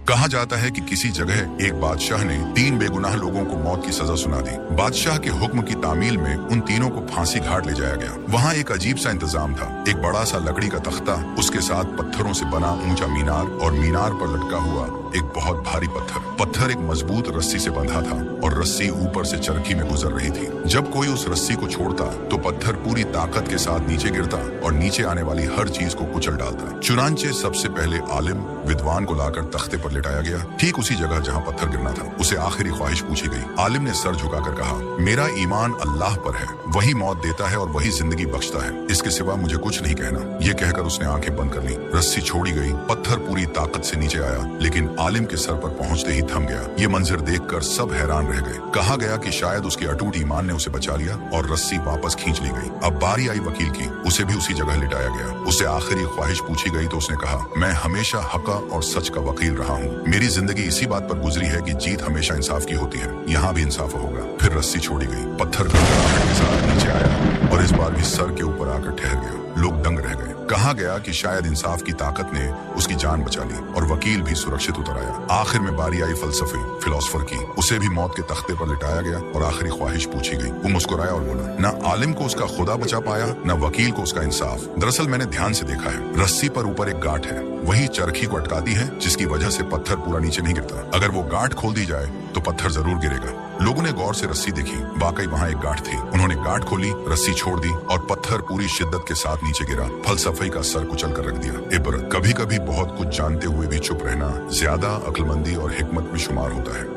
कहा जाता है कि किसी जगह एक बादशाह ने 3 बेगुनाह लोगों को मौत की सजा सुना दी। बादशाह के हुक्म की तामील में उन तीनों को फांसी घाट ले जाया गया। वहाँ एक अजीब सा इंतजाम था। एक बड़ा सा लकड़ी का तख्ता, उसके साथ पत्थरों से बना ऊंचा मीनार और मीनार पर लटका हुआ एक बहुत भारी पत्थर एक मजबूत रस्सी से बंधा था और रस्सी ऊपर से चरखी में गुजर रही थी। जब कोई उस रस्सी को छोड़ता तो पत्थर पूरी ताकत के साथ नीचे गिरता और नीचे आने वाली हर चीज को कुचल डालता। चुनांचे सबसे पहले आलिम विद्वान को लाकर तख्ते पर लिटाया गया, ठीक उसी जगह जहाँ पत्थर गिरना था। उसे आखिरी ख्वाहिश पूछी गई। आलिम ने सर झुकाकर कहा, मेरा ईमान अल्लाह पर है, वही मौत देता है और वही जिंदगी बख्शता है, इसके सिवा मुझे कुछ नहीं कहना। ये कहकर उसने आंखें बंद कर ली। रस्सी छोड़ी गई, पत्थर पूरी ताकत से नीचे आया, लेकिन आलिम के सर पर पहुंचते ही थम गया। ये मंजर देखकर सब हैरान रह गए। कहा गया कि शायद उसके अटूट ईमान ने उसे बचा लिया और रस्सी वापस खींच ली गई। अब बारी आई वकील की, उसे भी उसी जगह लिटाया गया। उससे आखिरी ख्वाहिश पूछी गई तो उसने कहा, मैं हमेशा हक और सच का वकील रहा हूँ। मेरी जिंदगी इसी बात पर गुजरी है कि जीत हमेशा इंसाफ की होती है, यहाँ भी इंसाफ होगा। फिर रस्सी छोड़ी गई, पत्थर के साथ नीचे आया और इस बार भी सर के ऊपर आकर ठहर गया। लोग दंग रह गए। कहा गया कि शायद इंसाफ की ताकत ने उसकी जान बचा ली और वकील भी सुरक्षित उतर आया। आखिर में बारी आई फिलोसफर की, उसे भी मौत के तख्ते पर लिटाया गया और आखिरी ख्वाहिश पूछी गई। वो मुस्कुराया और बोला, न आलिम को उसका खुदा बचा पाया, न वकील को उसका इंसाफ। दरअसल मैंने ध्यान से देखा है, रस्सी पर ऊपर एक गांठ है, वही चरखी को अटकाती है, जिसकी वजह से पत्थर पूरा नीचे नहीं गिरता। अगर वो गांठ खोल दी जाए तो पत्थर जरूर गिरेगा। लोगों ने गौर से रस्सी देखी, वाकई वहाँ एक गांठ थी। उन्होंने गांठ खोली, रस्सी छोड़ दी और पत्थर पूरी शिद्दत के साथ नीचे गिरा। फलसफे का सर कुचल कर रख दिया। इब्रत, कभी कभी बहुत कुछ जानते हुए भी चुप रहना ज्यादा अक्लमंदी और हिकमत में शुमार होता है।